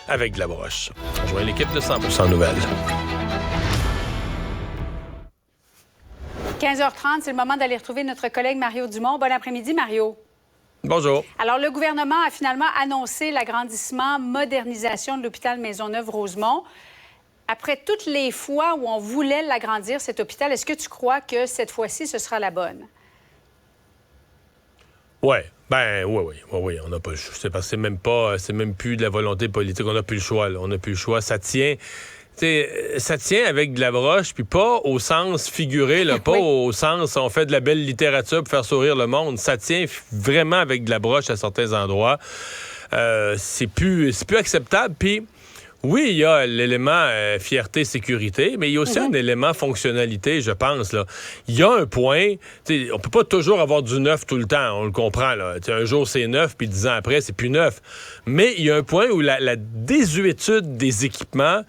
avec de la broche. On rejoint l'équipe de 100% Nouvelles. 15h30, c'est le moment d'aller retrouver notre collègue Mario Dumont. Bon après-midi, Mario. Bonjour. Alors, le gouvernement a finalement annoncé l'agrandissement, modernisation de l'hôpital Maisonneuve-Rosemont. Après toutes les fois où on voulait l'agrandir, cet hôpital, est-ce que tu crois que cette fois-ci, ce sera la bonne? Oui. Oui. On n'a pas le choix. C'est parce que c'est même plus de la volonté politique. On n'a plus le choix, là. On n'a plus le choix. Ça tient avec de la broche, puis pas au sens figuré, là, pas au sens on fait de la belle littérature pour faire sourire le monde. Ça tient vraiment avec de la broche à certains endroits. C'est plus acceptable. Puis oui, il y a l'élément fierté, sécurité, mais il y a aussi un élément fonctionnalité, je pense. Là. Il y a un point, on peut pas toujours avoir du neuf tout le temps, on le comprend. Là. Un jour, c'est neuf, puis 10 ans après, c'est plus neuf. Mais il y a un point où la désuétude des équipements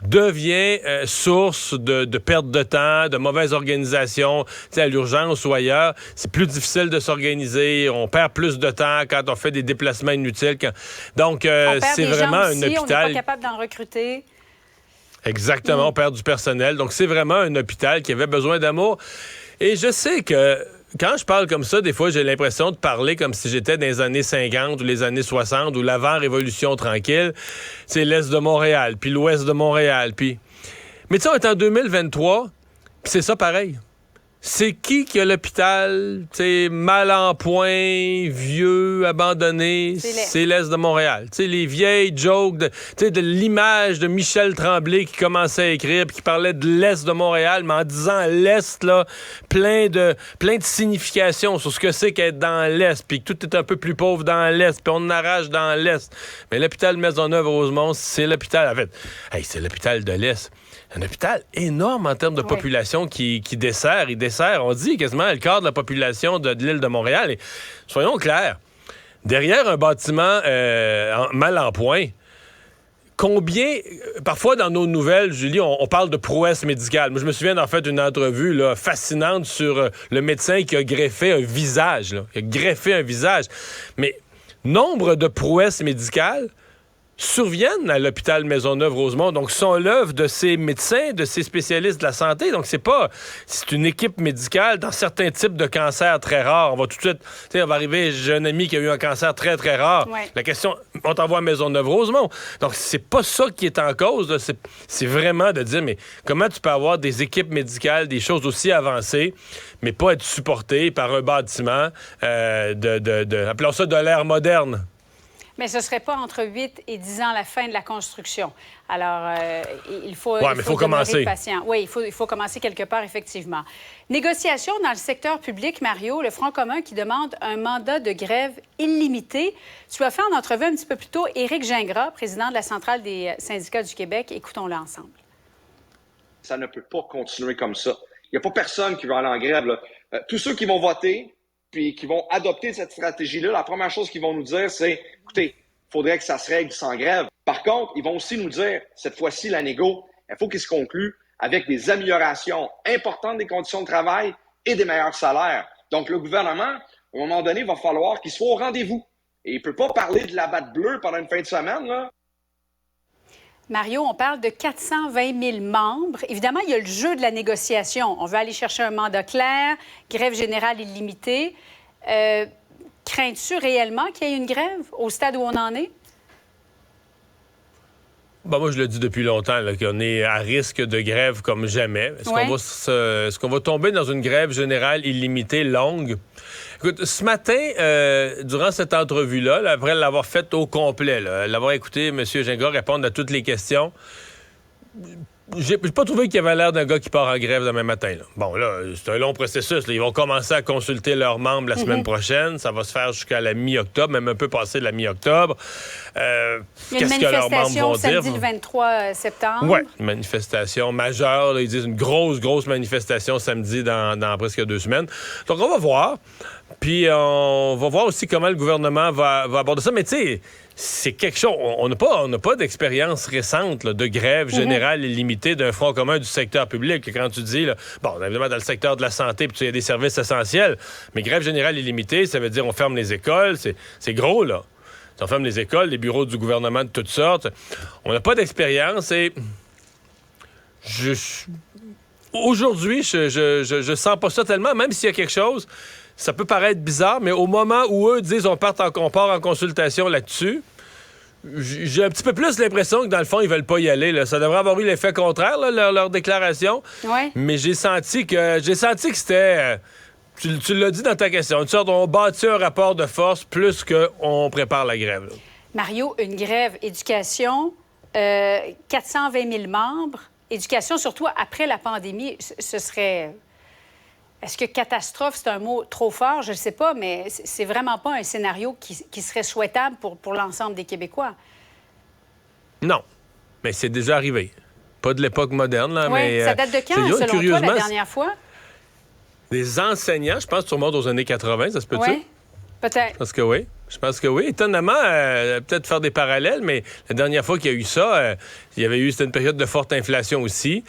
devient source de perte de temps, de mauvaise organisation, à l'urgence ou ailleurs. C'est plus difficile de s'organiser. On perd plus de temps quand on fait des déplacements inutiles. Donc, c'est vraiment un hôpital... On n'est pas capable d'en recruter. Exactement, on perd du personnel. Donc, c'est vraiment un hôpital qui avait besoin d'amour. Et je sais que quand je parle comme ça, des fois, j'ai l'impression de parler comme si j'étais dans les années 50 ou les années 60 ou l'avant-révolution tranquille. C'est l'Est de Montréal, puis l'Ouest de Montréal, puis... Mais tu sais, on est en 2023, puis c'est ça pareil. C'est qui a l'hôpital, mal en point, vieux, abandonné? C'est l'Est de Montréal. T'sais, les vieilles jokes de l'image de Michel Tremblay qui commençait à écrire puis qui parlait de l'Est de Montréal, mais en disant l'Est, là, plein de significations sur ce que c'est qu'être dans l'Est, puis que tout est un peu plus pauvre dans l'Est, puis on arrache dans l'Est. Mais l'hôpital Maisonneuve-Rosemont, c'est l'hôpital, en fait, c'est l'hôpital de l'Est. Un hôpital énorme en termes de population qui dessert. Il dessert, on dit, quasiment le quart de la population de l'île de Montréal. Et soyons clairs, derrière un bâtiment mal en point, combien, parfois dans nos nouvelles, Julie, on parle de prouesse médicale. Moi, je me souviens d'en fait d'une entrevue là, fascinante sur le médecin qui a greffé un visage. Là. Il a greffé un visage. Mais nombre de prouesses médicales surviennent à l'hôpital Maisonneuve-Rosemont. Donc, sont l'œuvre de ces médecins, de ces spécialistes de la santé. Donc, c'est une équipe médicale dans certains types de cancers très rares. On va tout de suite, on va arriver, j'ai un ami qui a eu un cancer très, très rare. Ouais. La question, on t'envoie à Maisonneuve-Rosemont. Donc, c'est pas ça qui est en cause. Là. C'est vraiment de dire, mais comment tu peux avoir des équipes médicales, des choses aussi avancées, mais pas être supporté par un bâtiment appelons ça de l'ère moderne. Mais ce ne serait pas entre 8 et 10 ans la fin de la construction. Alors, il faut commencer. Patient. Oui, il faut commencer quelque part, effectivement. Négociation dans le secteur public, Mario, le Front commun qui demande un mandat de grève illimité. Tu as fait en entrevue un petit peu plus tôt Éric Gingras, président de la Centrale des syndicats du Québec. Écoutons-le ensemble. Ça ne peut pas continuer comme ça. Il n'y a pas personne qui va aller en grève. Là. Tous ceux qui vont voter puis qui vont adopter cette stratégie-là, la première chose qu'ils vont nous dire, c'est « Écoutez, il faudrait que ça se règle sans grève. » Par contre, ils vont aussi nous dire, cette fois-ci, la négo, il faut qu'il se conclue avec des améliorations importantes des conditions de travail et des meilleurs salaires. Donc, le gouvernement, à un moment donné, il va falloir qu'il soit au rendez-vous. Et il ne peut pas parler de la batte bleue pendant une fin de semaine, là. Mario, on parle de 420 000 membres. Évidemment, il y a le jeu de la négociation. On veut aller chercher un mandat clair, grève générale illimitée. Crains-tu réellement qu'il y ait une grève au stade où on en est? Moi, je le dis depuis longtemps là, qu'on est à risque de grève comme jamais. Est-ce qu'on va tomber dans une grève générale illimitée longue? Écoute, ce matin, durant cette entrevue-là, après l'avoir faite au complet, l'avoir écouté M. Gingras répondre à toutes les questions, j'ai pas trouvé qu'il avait l'air d'un gars qui part en grève demain matin. Là. Bon, là, c'est un long processus. Là. Ils vont commencer à consulter leurs membres la semaine prochaine. Ça va se faire jusqu'à la mi-octobre, même un peu passé de la mi-octobre. Qu'est-ce que leurs membres vont dire? Samedi le 23 septembre. Oui, une manifestation majeure. Là, ils disent une grosse manifestation samedi dans presque 2 semaines. Donc, on va voir. Puis, on va voir aussi comment le gouvernement va aborder ça. Mais tu sais, c'est quelque chose. On n'a pas d'expérience récente là, de grève générale illimitée d'un front commun du secteur public. Quand tu dis, là, évidemment, dans le secteur de la santé, puis il y a des services essentiels, mais grève générale illimitée, ça veut dire on ferme les écoles. C'est gros, là. on ferme les écoles, les bureaux du gouvernement de toutes sortes. On n'a pas d'expérience et aujourd'hui, je sens pas ça tellement, même s'il y a quelque chose, ça peut paraître bizarre, mais au moment où eux disent on part en consultation là-dessus, j'ai un petit peu plus l'impression que dans le fond, ils veulent pas y aller. Là. Ça devrait avoir eu l'effet contraire, là, leur déclaration. Ouais. Mais j'ai senti que c'était... Tu l'as dit dans ta question, une sorte on bâtit un rapport de force plus qu'on prépare la grève. Là. Mario, une grève éducation, 420 000 membres. Éducation, surtout après la pandémie, ce serait... Est-ce que catastrophe, c'est un mot trop fort? Je ne sais pas, mais c'est vraiment pas un scénario qui serait souhaitable pour l'ensemble des Québécois. Non, mais c'est déjà arrivé. Pas de l'époque moderne, là, Oui, mais... ça date de quand, selon toi, la dernière fois? Les enseignants, je pense que tu remontes aux années 80, ça se peut-tu? Oui, peut-être. Je pense que oui. Étonnamment, peut-être faire des parallèles, mais la dernière fois qu'il y a eu ça, c'était une période de forte inflation aussi.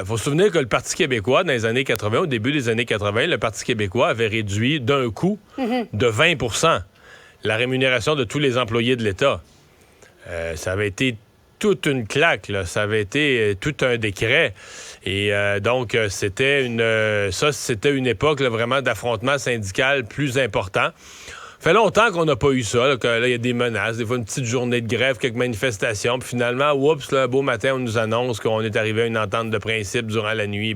Faut se souvenir que le Parti québécois, dans les années 80, au début des années 80, le Parti québécois avait réduit d'un coup de 20 la rémunération de tous les employés de l'État. Ça avait été toute une claque, là. Ça avait été tout un décret. Et donc, c'était une époque là, vraiment d'affrontement syndical plus important. Ça fait longtemps qu'on n'a pas eu ça, là, que là, il y a des menaces, des fois une petite journée de grève, quelques manifestations, puis finalement, oups, là, un beau matin, on nous annonce qu'on est arrivé à une entente de principe durant la nuit.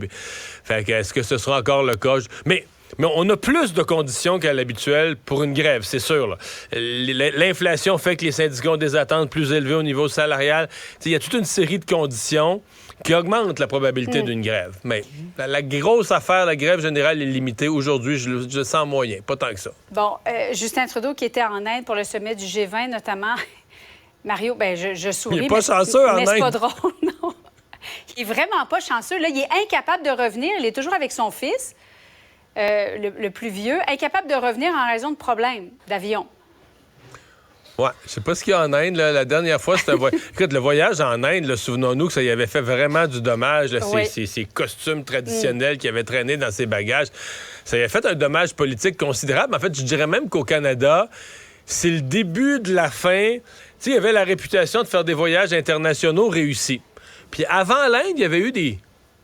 Fait que, est-ce que ce sera encore le cas? Mais on a plus de conditions qu'à l'habituel pour une grève, c'est sûr. Là. L'inflation fait que les syndicats ont des attentes plus élevées au niveau salarial. Il y a toute une série de conditions qui augmentent la probabilité d'une grève. Mais la grosse affaire, la grève générale est limitée. Aujourd'hui, je le sens moyen, pas tant que ça. Bon, Justin Trudeau qui était en Inde pour le sommet du G20 notamment. Mario, je souris. Il n'est pas chanceux en Inde. Mais c'est pas drôle, non. Il est vraiment pas chanceux. Là, il est incapable de revenir. Il est toujours avec son fils. Le plus vieux, incapable de revenir en raison de problèmes d'avion. Ouais, je sais pas ce qu'il y a en Inde. Là. La dernière fois, c'était écoute, le voyage en Inde, là, souvenons-nous que ça y avait fait vraiment du dommage. Là, oui. ces costumes traditionnels qu'il avait traînés dans ses bagages. Ça y a fait un dommage politique considérable. En fait, je dirais même qu'au Canada, c'est le début de la fin. Tu sais, il y avait la réputation de faire des voyages internationaux réussis. Puis avant l'Inde, il y avait eu des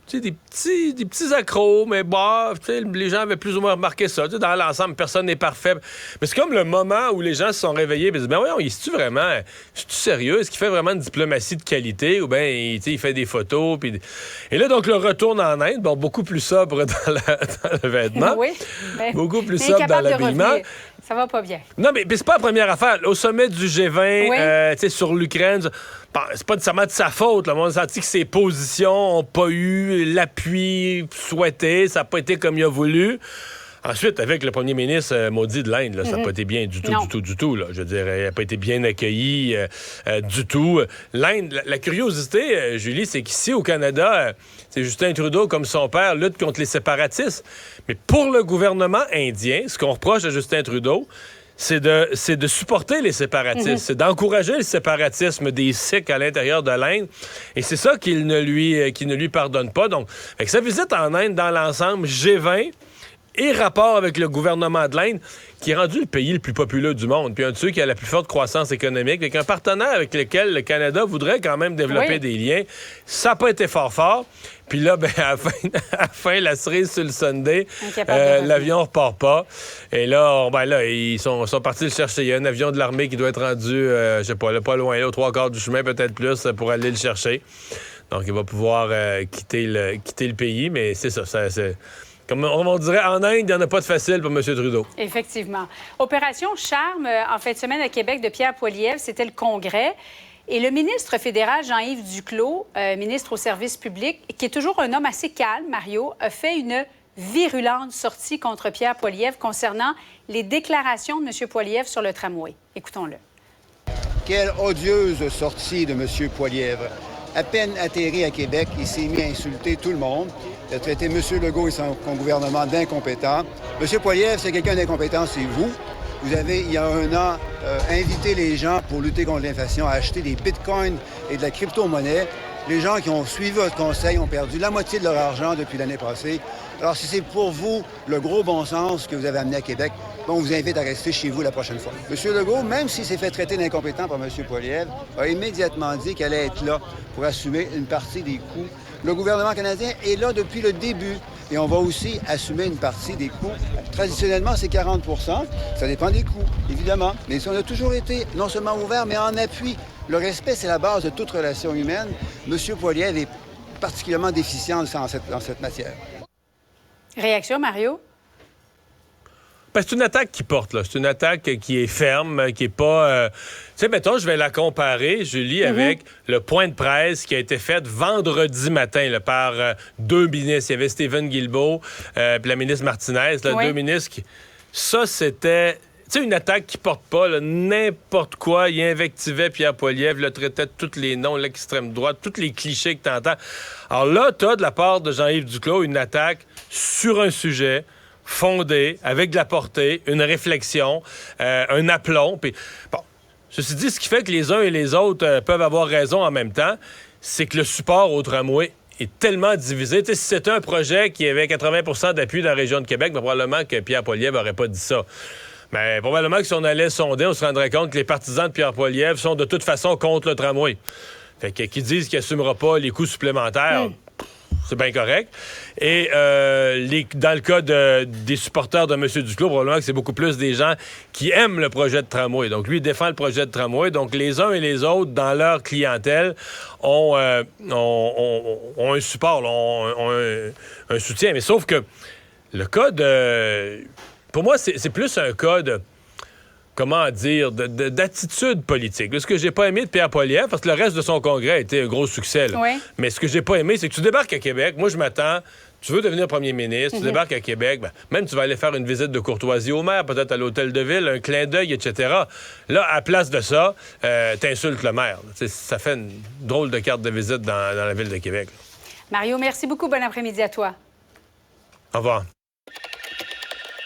petits accros, mais les gens avaient plus ou moins remarqué ça. Dans l'ensemble, personne n'est parfait. Mais c'est comme le moment où les gens se sont réveillés et disent, ben voyons, est-ce-tu vraiment, est-ce sérieux? Est-ce qu'il fait vraiment une diplomatie de qualité? Ou bien, il fait des photos? Et là, donc, le retour en Inde, beaucoup plus sobre dans le vêtement. Oui. Beaucoup plus sobre dans l'habillement. Ça va pas bien. Non, mais c'est pas la première affaire. Au sommet du G20, sur l'Ukraine, c'est pas nécessairement de sa faute. Là. On a senti que ses positions n'ont pas eu l'appui souhaité. Ça n'a pas été comme il a voulu. Ensuite, avec le premier ministre maudit de l'Inde, ça n'a pas été bien du tout. Là. Je veux dire, il n'a pas été bien accueilli du tout. L'Inde, la curiosité, Julie, c'est qu'ici, au Canada, c'est Justin Trudeau, comme son père, lutte contre les séparatistes. Mais pour le gouvernement indien, ce qu'on reproche à Justin Trudeau, c'est de supporter les séparatistes, c'est d'encourager le séparatisme des Sikhs à l'intérieur de l'Inde. Et c'est ça qu'il ne lui pardonne pas. Donc, avec sa visite en Inde, dans l'ensemble, G20 et rapport avec le gouvernement de l'Inde, qui est rendu le pays le plus populeux du monde, puis un de ceux qui a la plus forte croissance économique, avec un partenaire avec lequel le Canada voudrait quand même développer des liens. Ça n'a pas été fort. Puis là, à la fin, la cerise sur le Sunday, l'avion repart pas. Et là, ils sont partis le chercher. Il y a un avion de l'armée qui doit être rendu, je sais pas, là, pas loin, là, aux 3/4 du chemin, peut-être plus, pour aller le chercher. Donc, il va pouvoir quitter le pays, mais c'est ça, comme on dirait, en Inde, il n'y en a pas de facile pour M. Trudeau. Effectivement. Opération Charme, en fin de semaine à Québec, de Pierre Poilievre, c'était le Congrès. Et le ministre fédéral Jean-Yves Duclos, ministre au service public, qui est toujours un homme assez calme, Mario, a fait une virulente sortie contre Pierre Poilievre concernant les déclarations de M. Poilievre sur le tramway. Écoutons-le. Quelle odieuse sortie de M. Poilievre. À peine atterri à Québec, il s'est mis à insulter tout le monde. Il a traité M. Legault et son gouvernement d'incompétents. M. Poilievre, c'est quelqu'un d'incompétent, c'est vous. Vous avez, il y a un an, invité les gens pour lutter contre l'inflation à acheter des bitcoins et de la crypto-monnaie. Les gens qui ont suivi votre conseil ont perdu la moitié de leur argent depuis l'année passée. Alors, si c'est pour vous le gros bon sens que vous avez amené à Québec, on vous invite à rester chez vous la prochaine fois. M. Legault, même s'il s'est fait traiter d'incompétent par M. Poilievre, a immédiatement dit qu'elle allait être là pour assumer une partie des coûts. Le gouvernement canadien est là depuis le début et on va aussi assumer une partie des coûts. Traditionnellement, c'est 40 %. Ça dépend des coûts, évidemment. Mais on a toujours été non seulement ouvert, mais en appui. Le respect, c'est la base de toute relation humaine. M. Poilievre est particulièrement déficient dans cette matière. Réaction, Mario? Ben, c'est une attaque qui porte, là. C'est une attaque qui est ferme, qui est pas... Tu sais, mettons, je vais la comparer, Julie, avec le point de presse qui a été fait vendredi matin là, par deux ministres. Il y avait Stephen Guilbeault puis la ministre Martinez, là, deux ministres qui... Ça, c'était... Tu sais, une attaque qui porte pas, là, n'importe quoi. Il invectivait Pierre Poilievre, le traitait de tous les noms, l'extrême droite, tous les clichés que tu entends. Alors là, tu as de la part de Jean-Yves Duclos une attaque sur un sujet fondé, avec de la portée, une réflexion, un aplomb. Puis, bon, ceci dit, ce qui fait que les uns et les autres peuvent avoir raison en même temps, c'est que le support au tramway est tellement divisé. Tu sais, si c'était un projet qui avait 80 % d'appui dans la région de Québec, bien, probablement que Pierre Poilievre n'aurait pas dit ça. Mais probablement que si on allait sonder, on se rendrait compte que les partisans de Pierre Poilievre sont de toute façon contre le tramway. Fait que qui disent qu'il n'assumera pas les coûts supplémentaires... C'est bien correct. Et dans le cas des supporters de M. Duclos, probablement que c'est beaucoup plus des gens qui aiment le projet de tramway. Donc, lui, il défend le projet de tramway. Donc, les uns et les autres, dans leur clientèle, ont un support, ont un soutien. Mais sauf que le cas de... Pour moi, c'est plus un cas de... Comment dire, d'attitude politique. Ce que j'ai pas aimé de Pierre Poilievre, parce que le reste de son congrès a été un gros succès. Là. Oui. Mais ce que j'ai pas aimé, c'est que tu débarques à Québec. Moi, je m'attends. Tu veux devenir premier ministre, tu débarques à Québec, ben, même tu vas aller faire une visite de courtoisie au maire, peut-être à l'hôtel de ville, un clin d'œil, etc. Là, à place de ça, t'insultes le maire. Ça fait une drôle de carte de visite dans la ville de Québec. Mario, merci beaucoup. Bon après-midi à toi. Au revoir.